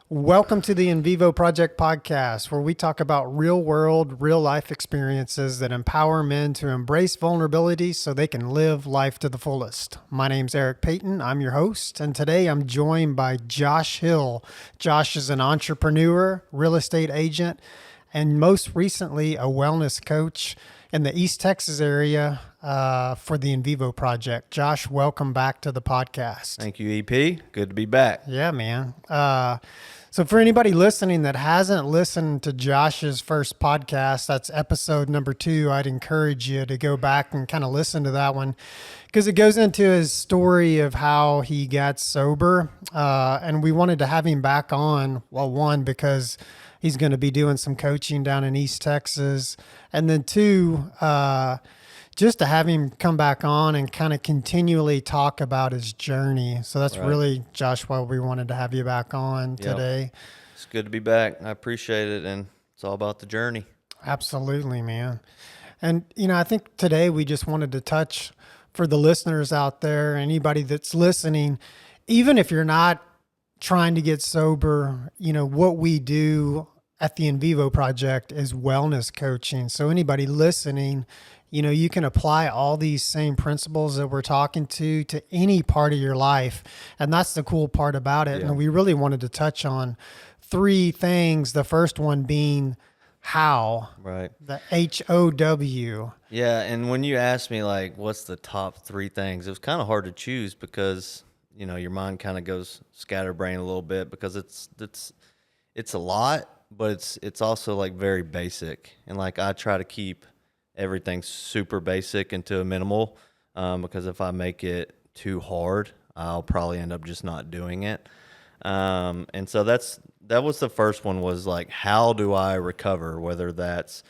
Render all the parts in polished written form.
Welcome to the Vivo Project podcast, where we talk about real world, real life experiences that empower men to embrace vulnerability so they can live life to the fullest. My name's Eric Payton. I'm your host, and today I'm joined by Josh Hill. Josh is an entrepreneur, real estate agent, and most recently a wellness coach in the East Texas area for the Vivo Project. Josh, welcome back to the podcast. Thank you, EP. Good to be back. Yeah, man. So for anybody listening that hasn't listened to Josh's first podcast, that's episode number 2. I'd encourage you to go back and kind of listen to that one because it goes into his story of how he got sober. And we wanted to have him back on, well, one, because he's going to be doing some coaching down in East Texas. And then 2, just to have him come back on and kind of continually talk about his journey. So that's really, Josh, why we wanted to have you back on today. It's good to be back. I appreciate it, and it's all about the journey. Absolutely, man. And, I think today we just wanted to touch for the listeners out there, anybody that's listening, even if you're not trying to get sober, what we do at the Vivo Project is wellness coaching. So anybody listening, you can apply all these same principles that we're talking to any part of your life. And that's the cool part about it. Yeah. And we really wanted to touch on 3 things. The first one being how. Right. The HOW. Yeah. And when you asked me, what's the top 3 things, it was kind of hard to choose because, your mind kind of goes scatterbrain a little bit because it's a lot, but it's also very basic. And I try to keep everything's super basic and to a minimal, because if I make it too hard, I'll probably end up just not doing it. And so that was the first one, was how do I recover? Whether that's,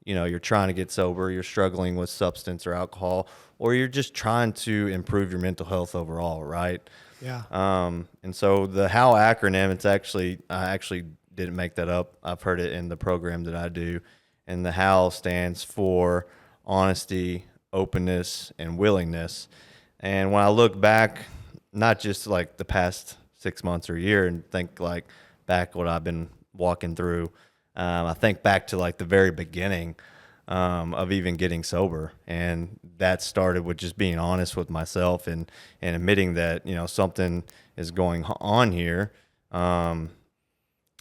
you're trying to get sober, you're struggling with substance or alcohol, or you're just trying to improve your mental health overall, right? Yeah. And so the how acronym, I actually didn't make that up. I've heard it in the program that I do. And the how stands for honesty, openness, and willingness. And when I look back, not just the past 6 months or a year, and think back what I've been walking through, I think back to the very beginning of even getting sober. And that started with just being honest with myself and admitting that, something is going on here. And,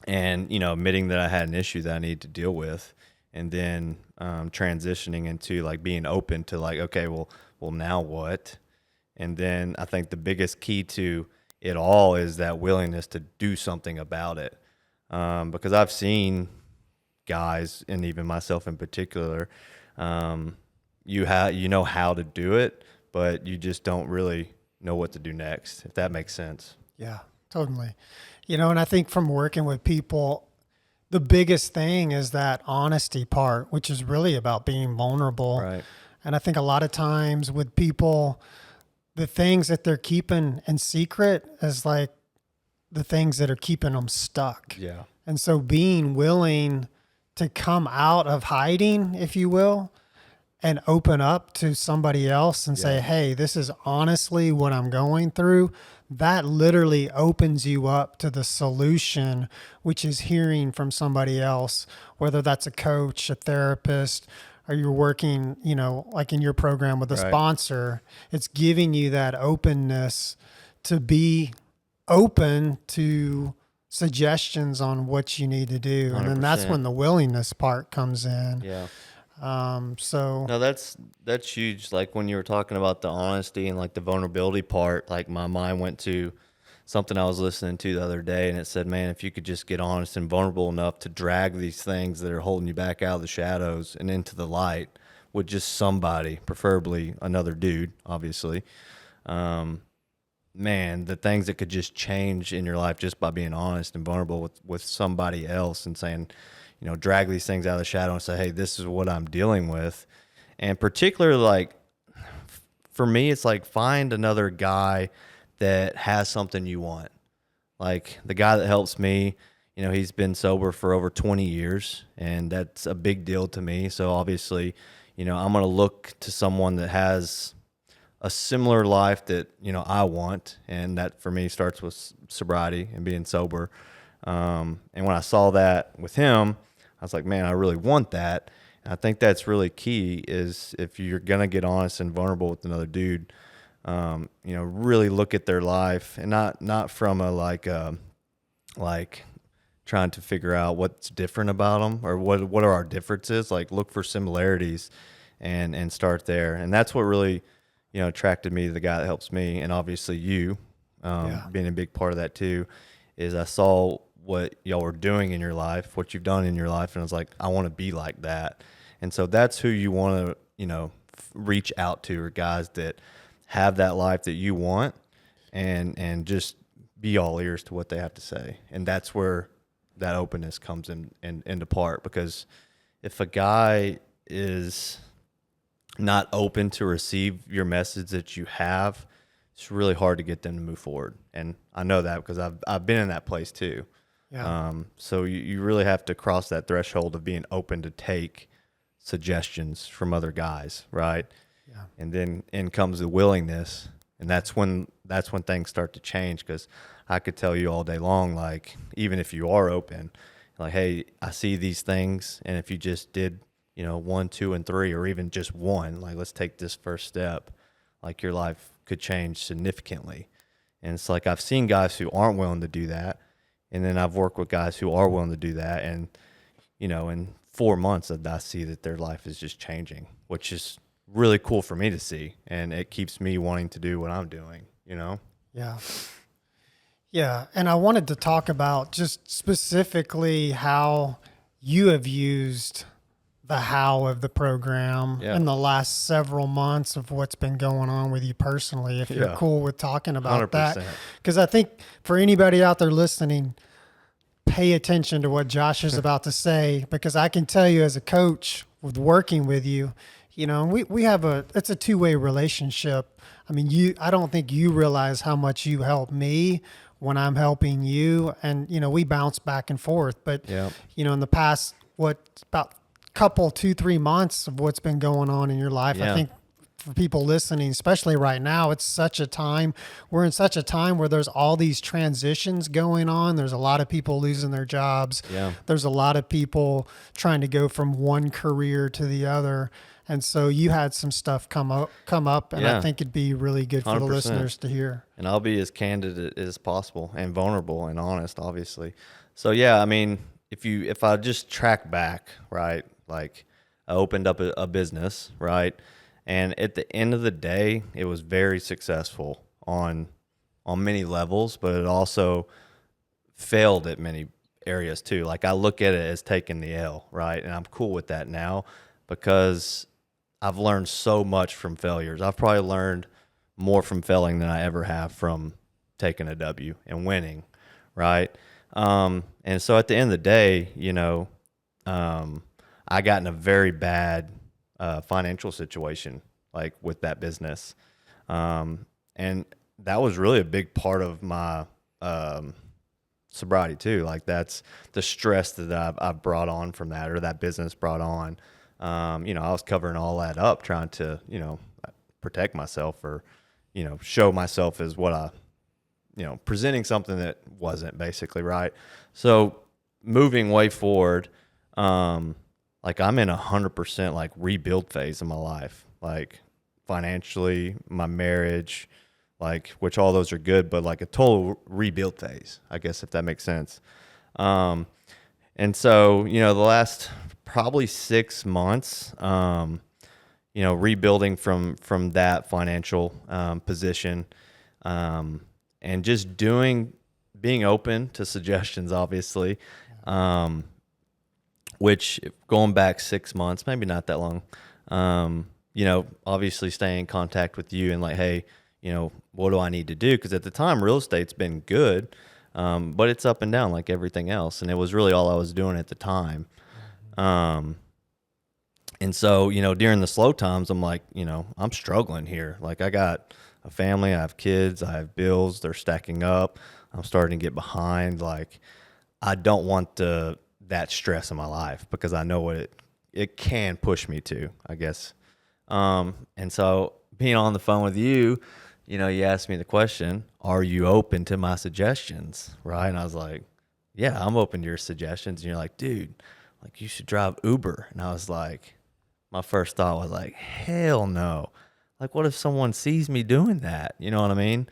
admitting that I had an issue that I need to deal with. And then transitioning into being open to okay, well, now what? And then I think the biggest key to it all is that willingness to do something about it. Because I've seen guys, and even myself in particular, you know how to do it, but you just don't really know what to do next, if that makes sense. Yeah, totally. And I think from working with people, the biggest thing is that honesty part, which is really about being vulnerable. Right. And I think a lot of times with people, the things that they're keeping in secret is the things that are keeping them stuck. Yeah. And so being willing to come out of hiding, if you will, and open up to somebody else and say, hey, this is honestly what I'm going through, that literally opens you up to the solution, which is hearing from somebody else, whether that's a coach, a therapist, or you're working, in your program with a sponsor. It's giving you that openness to be open to suggestions on what you need to do. 100%. And then that's when the willingness part comes in. Yeah. No, that's huge. When you were talking about the honesty and the vulnerability part, my mind went to something I was listening to the other day, and it said, man, if you could just get honest and vulnerable enough to drag these things that are holding you back out of the shadows and into the light with just somebody, preferably another dude, obviously, man, the things that could just change in your life just by being honest and vulnerable with somebody else and saying, drag these things out of the shadow and say, hey, this is what I'm dealing with. And particularly, for me, it's find another guy that has something you want. The guy that helps me, he's been sober for over 20 years, and that's a big deal to me. So obviously, I'm going to look to someone that has a similar life that, I want. And that for me starts with sobriety and being sober. And when I saw that with him, I was like, man, I really want that. And I think that's really key is if you're going to get honest and vulnerable with another dude, really look at their life and not from a like trying to figure out what's different about them or what are our differences. Like look for similarities and start there. And that's what really, attracted me to the guy that helps me. And obviously you, being a big part of that too, is I saw what y'all were doing in your life, what you've done in your life. And I was like, I want to be like that. And so that's who you want to, reach out to, or guys that have that life that you want and just be all ears to what they have to say. And that's where that openness comes into part, because if a guy is not open to receive your message that you have, it's really hard to get them to move forward. And I know that because I've been in that place too. Yeah. So you really have to cross that threshold of being open to take suggestions from other guys, right? Yeah. And then in comes the willingness, and that's when things start to change. Because I could tell you all day long, like even if you are open, like, hey, I see these things, and if you just did, 1, 2, and 3, or even just one, like let's take this first step, like your life could change significantly. And it's like I've seen guys who aren't willing to do that, and then I've worked with guys who are willing to do that, and in 4 months I see that their life is just changing, which is really cool for me to see, and it keeps me wanting to do what I'm doing. Yeah. Yeah. And I wanted to talk about just specifically how you have used the how of the program in the last several months of what's been going on with you personally, if you're cool with talking about 100%. that. Because I think for anybody out there listening, pay attention to what Josh is about to say, because I can tell you as a coach with working with you, we have it's a two-way relationship. I mean, I don't think you realize how much you help me when I'm helping you, and we bounce back and forth. But in the past, about couple 2-3 months of what's been going on in your life, I think for people listening, especially right now, we're in such a time where there's all these transitions going on. There's a lot of people losing their jobs. There's a lot of people trying to go from one career to the other. And so you had some stuff come up, and I think it'd be really good for 100%. the listeners to hear. And I'll be as candid as possible and vulnerable and honest, obviously. So yeah, I mean, if I just track back, right, like I opened up a business, right, and at the end of the day, it was very successful on many levels, but it also failed at many areas too. Like I look at it as taking the L, right, and I'm cool with that now because I've learned so much from failures. I've probably learned more from failing than I ever have from taking a W and winning, right? And so at the end of the day, I got in a very bad financial situation, like with that business. And that was really a big part of my sobriety too. Like that's the stress that I've brought on from that, or that business brought on. I was covering all that up, trying to, protect myself, or, show myself as what I, presenting something that wasn't, basically, right? So moving way forward, like I'm in 100% like rebuild phase of my life, like financially, my marriage, like, which all those are good, but like a total rebuild phase, I guess, if that makes sense. And so, the last probably 6 months, rebuilding from that financial position, and just being open to suggestions, obviously, which going back 6 months, maybe not that long, obviously staying in contact with you and like, hey, what do I need to do? Because at the time, real estate's been good, but it's up and down like everything else. And it was really all I was doing at the time. And so, during the slow times, I'm like, I'm struggling here. Like I got a family, I have kids, I have bills, they're stacking up. I'm starting to get behind. Like I don't want that stress in my life, because I know what it can push me to, I guess. And so being on the phone with you, you asked me the question, are you open to my suggestions? Right. And I was like, yeah, I'm open to your suggestions. And you're like, dude, like you should drive Uber. And I was like, my first thought was like, hell no. Like, what if someone sees me doing that? You know what I mean?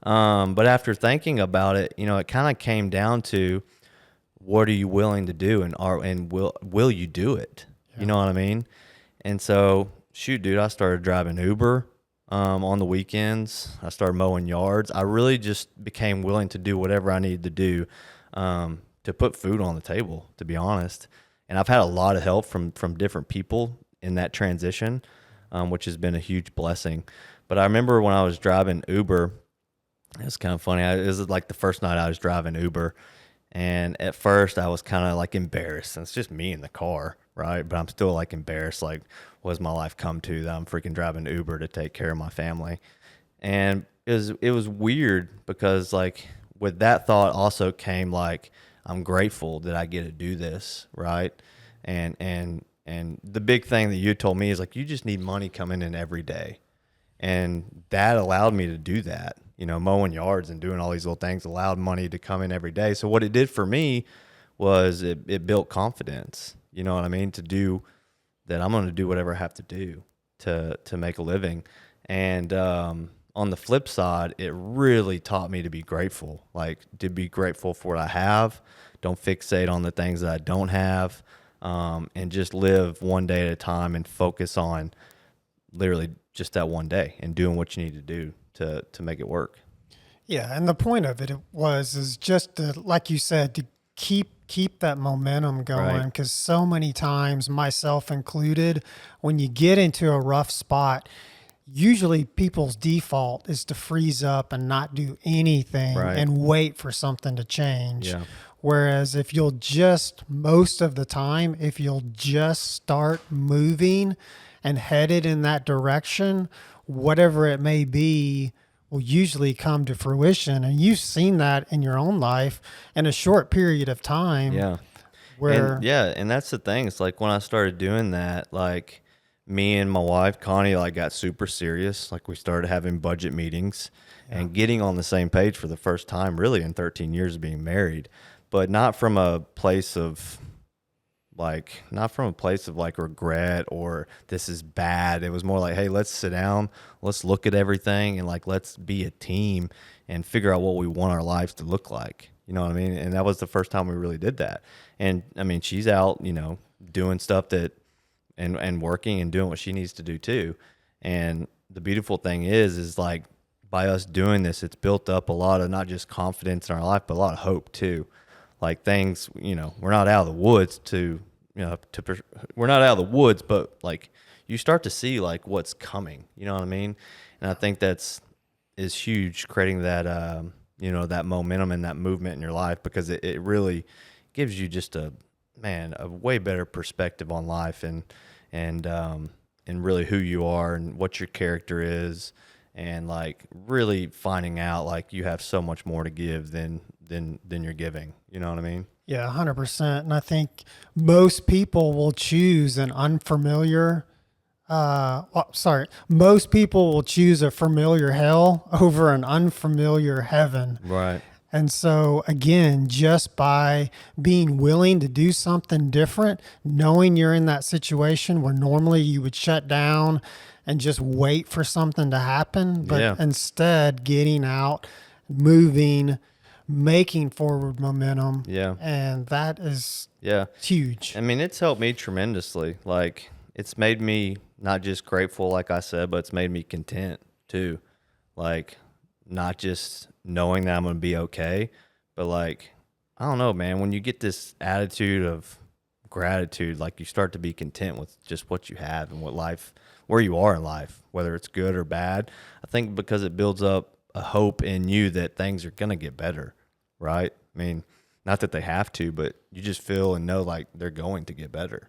But after thinking about it, it kind of came down to what are you willing to do, and will you do it? You Yeah. know what I mean? And so, shoot, dude, I started driving Uber on the weekends. I started mowing yards. I really just became willing to do whatever I needed to do to put food on the table, to be honest. And I've had a lot of help from different people in that transition, which has been a huge blessing. But I remember when I was driving Uber, it's kind of funny. It was like the first night I was driving Uber, and at first I was kind of like embarrassed. And it's just me in the car, right? But I'm still like embarrassed. Like, what has my life come to that I'm freaking driving Uber to take care of my family? And it was weird because like with that thought also came like I'm grateful that I get to do this, right? And the big thing that you told me is like you just need money coming in every day. And that allowed me to do that. Mowing yards and doing all these little things allowed money to come in every day. So what it did for me was it built confidence, you know what I mean? To do that, I'm going to do whatever I have to do to make a living. And on the flip side, it really taught me to be grateful, like to be grateful for what I have. Don't fixate on the things that I don't have, and just live one day at a time and focus on literally just that one day and doing what you need to do to make it work. Yeah, and the point of it is just to, like you said, to keep that momentum going, Right. because so many times, myself included, when you get into a rough spot, usually people's default is to freeze up and not do anything Right. and wait for something to change. Yeah. Whereas if you'll just, most of the time, if you'll just start moving and headed in that direction, whatever it may be will usually come to fruition. And you've seen that in your own life in a short period of time. Yeah. Where, And that's the thing. It's like when I started doing that, like me and my wife, Connie, like got super serious. Like we started having budget meetings and getting on the same page for the first time really in 13 years of being married, but not from a place of like regret or this is bad. It was more like, hey, let's sit down, let's look at everything, and like let's be a team and figure out what we want our lives to look like. You know what I mean? And that was the first time we really did that. And I mean, she's out, doing stuff that and working and doing what she needs to do too. And the beautiful thing is like by us doing this, it's built up a lot of not just confidence in our life, but a lot of hope too. Like things, we're not out of the woods we're not out of the woods, but like you start to see like what's coming, you know what I mean? And I think is huge, creating that, that momentum and that movement in your life, because it really gives you just a way better perspective on life and really who you are and what your character is. And like really finding out like you have so much more to give than you're giving. You know what I mean? yeah, 100%. And I think most people will choose an unfamiliar, most people will choose a familiar hell over an unfamiliar heaven. Right. And so, again, just by being willing to do something different, knowing you're in that situation where normally you would shut down and just wait for something to happen, but Yeah. instead getting out, moving, making forward momentum. Yeah. And that is Yeah. huge. I mean, it's helped me tremendously. Like it's made me not just grateful, like I said, but it's made me content too. Like not just knowing that I'm going to be okay, but like, I don't know, man, when you get this attitude of gratitude, like you start to be content with just what you have and where you are in life, whether it's good or bad. I think because it builds up a hope in you that things are going to get better, right? I mean, not that they have to, but you just feel and know like they're going to get better.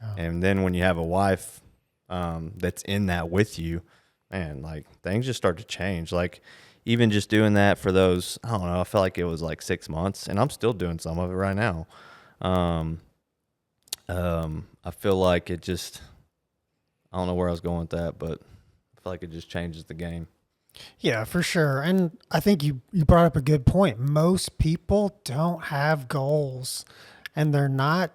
Yeah. And then when you have a wife that's in that with you, man, like things just start to change. Like even just doing that for those, I don't know, I felt like it was like 6 months, and I'm still doing some of it right now. I feel like it just, I don't know where I was going with that, but I feel like it just changes the game. Yeah, for sure. And I think you brought up a good point. Most people don't have goals, and they're not,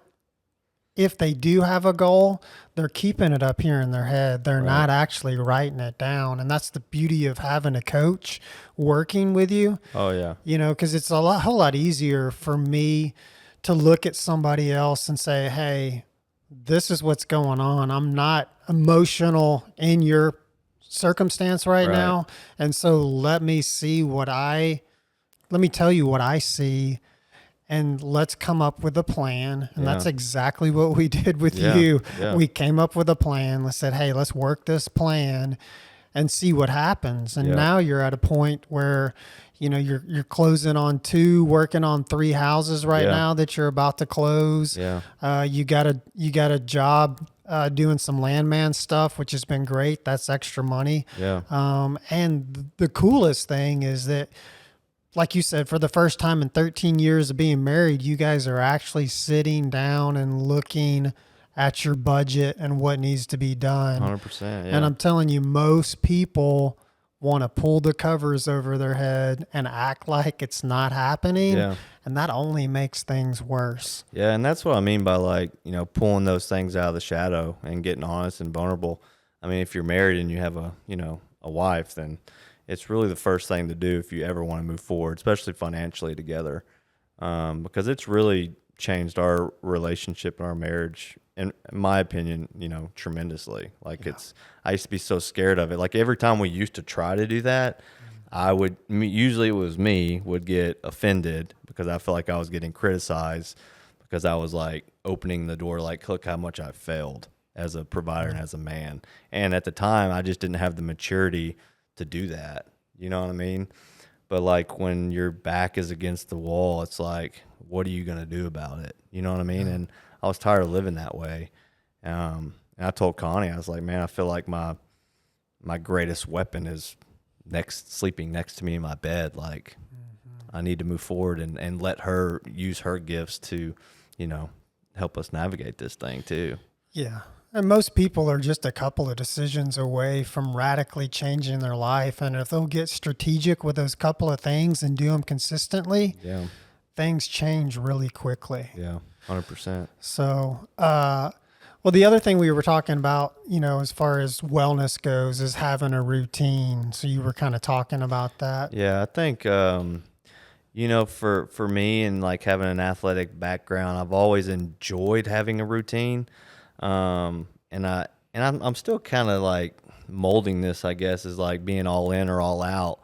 if they do have a goal, they're keeping it up here in their head. They're Right. not actually writing it down. And that's the beauty of having a coach working with you, Oh yeah. because it's whole lot easier for me to look at somebody else and say, hey, this is what's going on. I'm not emotional in your circumstance right Right. now. And so let me tell you what I see, and let's come up with a plan. And Yeah. that's exactly what we did with Yeah. you. Yeah. We came up with a plan. We said, hey, let's work this plan and see what happens. And Yeah. now you're at a point where, you're closing on 2, working on 3 houses right Yeah. now that you're about to close. Yeah. You got a job doing some landman stuff, which has been great. That's extra money. Yeah. And the coolest thing is that, like you said, for the first time in 13 years of being married, you guys are actually sitting down and looking at your budget and what needs to be done. 100%. Yeah. And I'm telling you, most people want to pull the covers over their head and act like it's not happening. Yeah. And that only makes things worse. Yeah, and that's what I mean by like, pulling those things out of the shadow and getting honest and vulnerable. I mean, if you're married and you have a wife, then it's really the first thing to do if you ever want to move forward, especially financially together, because it's really changed our relationship and our marriage, in my opinion, tremendously. Like I used to be so scared of it. Like every time we used to try to do that, usually it was me would get offended because I felt like I was getting criticized because I was like opening the door, like, look how much I failed as a provider and as a man. And at the time, I just didn't have the maturity to do that. You know what I mean? But like when your back is against the wall, it's like, what are you going to do about it? You know what I mean? And I was tired of living that way. And I told Connie, I was like, man, I feel like my greatest weapon is sleeping next to me in my bed. Like I need to move forward and let her use her gifts to, help us navigate this thing too. Yeah. And most people are just a couple of decisions away from radically changing their life. And if they'll get strategic with those couple of things and do them consistently, Yeah. things change really quickly. Yeah. 100%. So, well, the other thing we were talking about, as far as wellness goes, is having a routine. So you were kind of talking about that. Yeah. I think, for me and like having an athletic background, I've always enjoyed having a routine. I'm still kind of like molding this, I guess, is like being all in or all out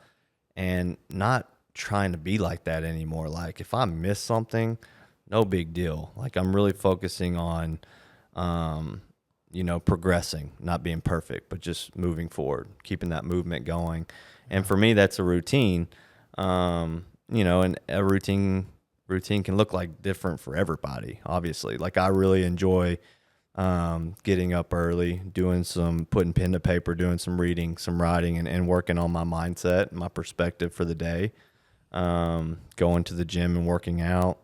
and not trying to be like that anymore. Like if I miss something, no big deal. Like I'm really focusing on, progressing, not being perfect, but just moving forward, keeping that movement going. And for me, that's a routine. And a routine can look like different for everybody, obviously. Like I really enjoy getting up early, putting pen to paper, doing some reading, some writing, and working on my mindset, my perspective for the day, going to the gym and working out,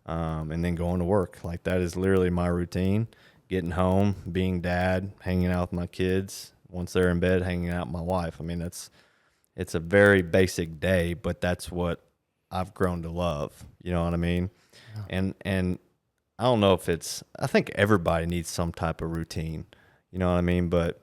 and then going to work. Like that is literally my routine. Getting home, being dad, hanging out with my kids. Once they're in bed, hanging out with my wife. I mean, it's a very basic day, but that's what I've grown to love. You know what I mean? Yeah. And I don't know I think everybody needs some type of routine, you know what I mean? But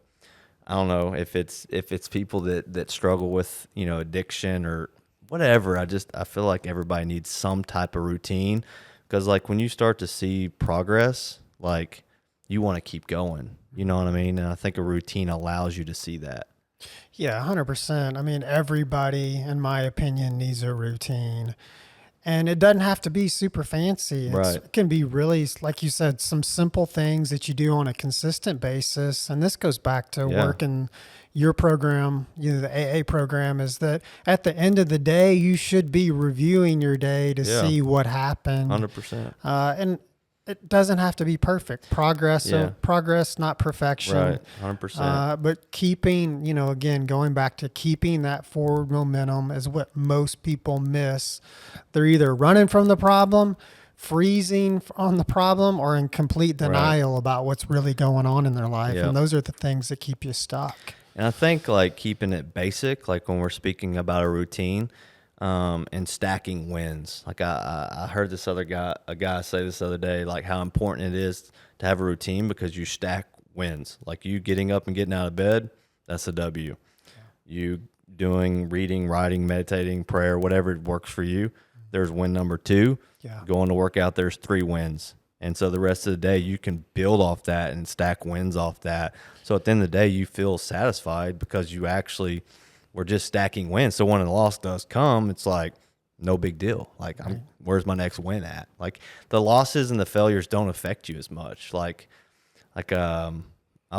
I don't know if it's people that struggle with, addiction or whatever. I feel like everybody needs some type of routine because like when you start to see progress, like you want to keep going, you know what I mean? And I think a routine allows you to see that. Yeah, 100%. I mean, everybody, in my opinion, needs a routine. And it doesn't have to be super fancy. Right. It can be really, like you said, some simple things that you do on a consistent basis. And this goes back to working your program, the AA program, is that at the end of the day, you should be reviewing your day to see what happened. 100%. And it doesn't have to be perfect. Progress, not perfection. Right, 100%. But keeping, again, going back to keeping that forward momentum is what most people miss. They're either running from the problem, freezing on the problem, or in complete denial about what's really going on in their life. Yep. And those are the things that keep you stuck. And I think like keeping it basic, like when we're speaking about a routine, and stacking wins. Like I heard a guy say this the other day, like how important it is to have a routine because you stack wins. Like you getting up and getting out of bed, that's a W. You doing reading, writing, meditating, prayer, whatever works for you. There's win number 2. Yeah. Going to work out, there's 3 wins. And so the rest of the day, you can build off that and stack wins off that. So at the end of the day, you feel satisfied because you actually were just stacking wins. So when the loss does come, it's like, no big deal. Like, where's my next win at? Like, the losses and the failures don't affect you as much. I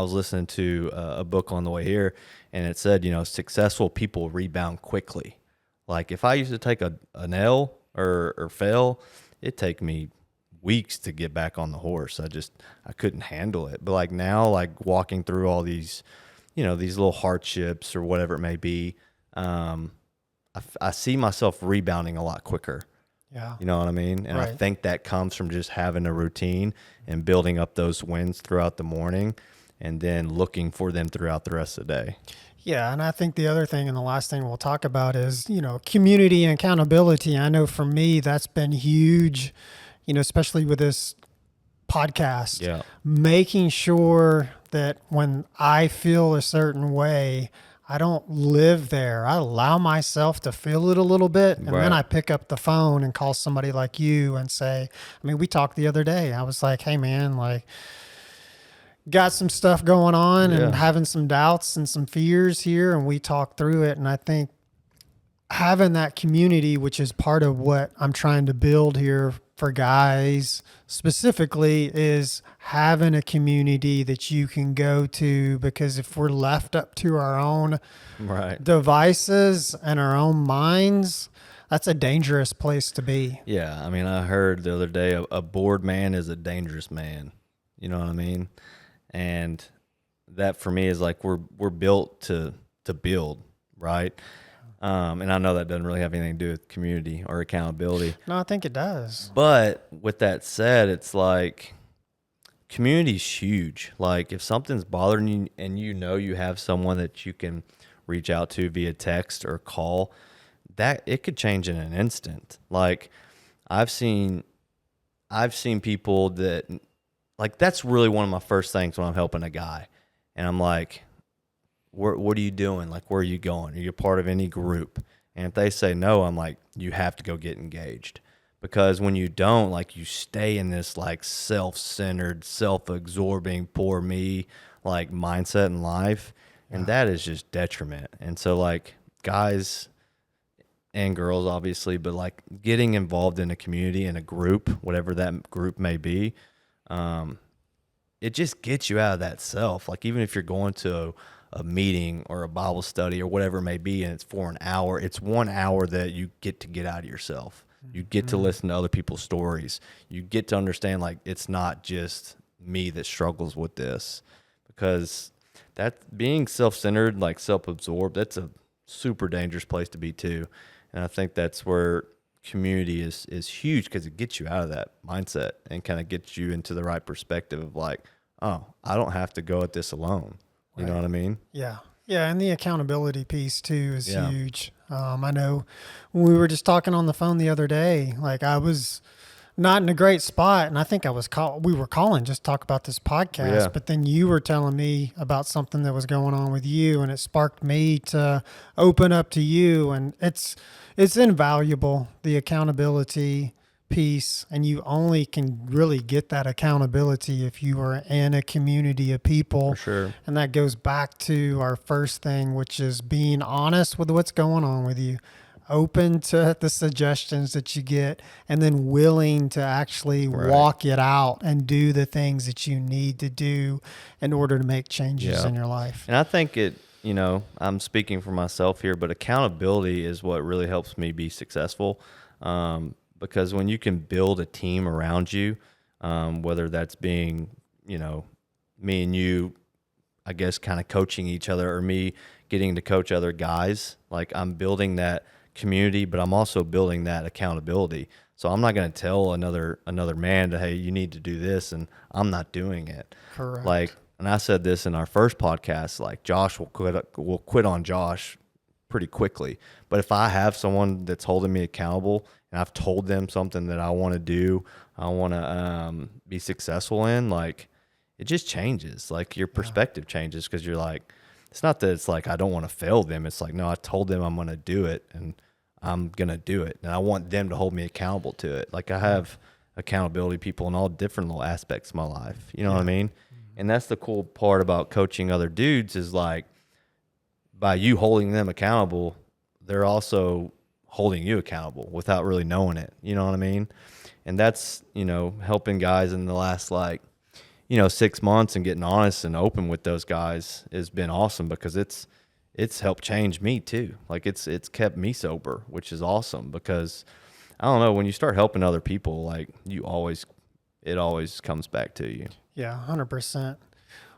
was listening to a book on the way here, and it said, successful people rebound quickly. Like, if I used to take an L or fail, it'd take me weeks to get back on the horse. I couldn't handle it. But like now, like walking through all these, these little hardships or whatever it may be, I see myself rebounding a lot quicker. Yeah. You know what I mean? And I think that comes from just having a routine and building up those wins throughout the morning and then looking for them throughout the rest of the day. Yeah, and I think the other thing and the last thing we'll talk about is, community and accountability. I know for me, that's been huge, especially with this podcast. Yeah. Making sure that when I feel a certain way, I don't live there. I allow myself to feel it a little bit. And then I pick up the phone and call somebody like you and say, we talked the other day. I was like, hey, man, like, got some stuff going on and having some doubts and some fears here. And we talked through it. And I think having that community, which is part of what I'm trying to build here for guys specifically, is having a community that you can go to, because if we're left up to our own devices and our own minds, that's a dangerous place to be. Yeah. I mean, I heard the other day, a bored man is a dangerous man. You know what I mean? And that for me is like, we're built to build, right? And I know that doesn't really have anything to do with community or accountability. No, I think it does. But with that said, it's like community's huge. Like if something's bothering you and you have someone that you can reach out to via text or call, that it could change in an instant. Like I've seen people that, like, that's really one of my first things when I'm helping a guy. And I'm like, what are you doing? Like, where are you going? Are you a part of any group? And if they say no, I'm like, you have to go get engaged. Because when you don't, like, you stay in this like self-centered, self-absorbing, poor me like mindset in life. And that is just detriment. And so like guys and girls obviously, but like getting involved in a community, in a group, whatever that group may be, it just gets you out of that self. Like even if you're going to a meeting or a Bible study or whatever it may be, and it's for an hour, it's 1 hour that you get out of yourself. You get to listen to other people's stories. You get to understand, like, it's not just me that struggles with this, because that being self-centered, like self-absorbed, that's a super dangerous place to be too. And I think that's where community is huge, because it gets you out of that mindset and kind of gets you into the right perspective of like, oh, I don't have to go at this alone. You know what I mean? Yeah. Yeah. And the accountability piece too is huge. I know we were just talking on the phone the other day, like I was not in a great spot, and I think we were calling just to talk about this podcast, but then you were telling me about something that was going on with you, and it sparked me to open up to you. And it's invaluable, the accountability piece, and you only can really get that accountability if you are in a community of people. For sure. And that goes back to our first thing, which is being honest with what's going on with you, open to the suggestions that you get, and then willing to actually walk it out and do the things that you need to do in order to make changes in your life. And I think I'm speaking for myself here, but accountability is what really helps me be successful. Because when you can build a team around you, whether that's being, me and you, I guess, kind of coaching each other, or me getting to coach other guys, like I'm building that community, but I'm also building that accountability. So I'm not going to tell another man to, hey, you need to do this, and I'm not doing it. Correct. Like and I said this in our first podcast, like Josh will quit on Josh pretty quickly. But if I have someone that's holding me accountable and I've told them something that I want to do, I want to be successful in, like it just changes. Like your perspective changes because you're like, it's not that it's like I don't want to fail them. It's like, no, I told them I'm going to do it and I'm going to do it. And I want them to hold me accountable to it. Like I have accountability people in all different little aspects of my life. You know what I mean? And that's the cool part about coaching other dudes is like, by you holding them accountable, they're also holding you accountable without really knowing it. You know what I mean? And that's, helping guys in the last 6 months and getting honest and open with those guys has been awesome because it's helped change me too. Like it's kept me sober, which is awesome because I don't know, when you start helping other people, like it always comes back to you. Yeah, 100%.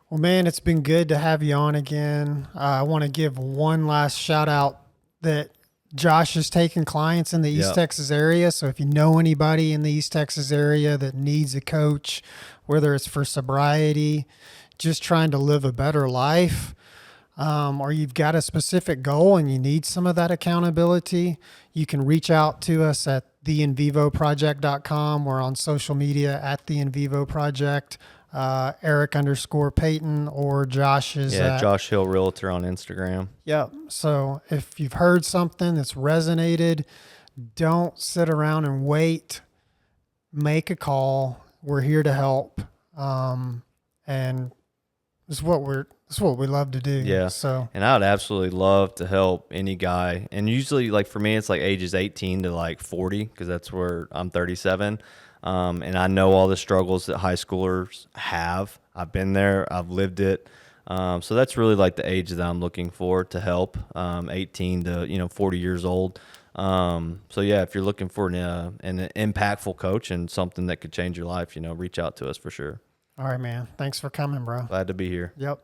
Well, man, it's been good to have you on again. I want to give one last shout out that Josh is taking clients in the East Texas area. So if you know anybody in the East Texas area that needs a coach, whether it's for sobriety, just trying to live a better life, or you've got a specific goal and you need some of that accountability, you can reach out to us at theinvivoproject.com. We're on social media at theinvivoproject. Eric_Payton or Josh is Josh Hill Realtor on Instagram. Yep. So if you've heard something that's resonated, don't sit around and wait. Make a call. We're here to help. And it's what we love to do. Yeah. So, and I would absolutely love to help any guy. And usually, like for me, it's like ages 18 to like 40 because that's where I'm 37. And I know all the struggles that high schoolers have. I've been there. I've lived it. So that's really like the age that I'm looking for to help, 18 to 40 years old. So yeah, if you're looking for an impactful coach and something that could change your life, reach out to us for sure. All right, man. Thanks for coming, bro. Glad to be here. Yep.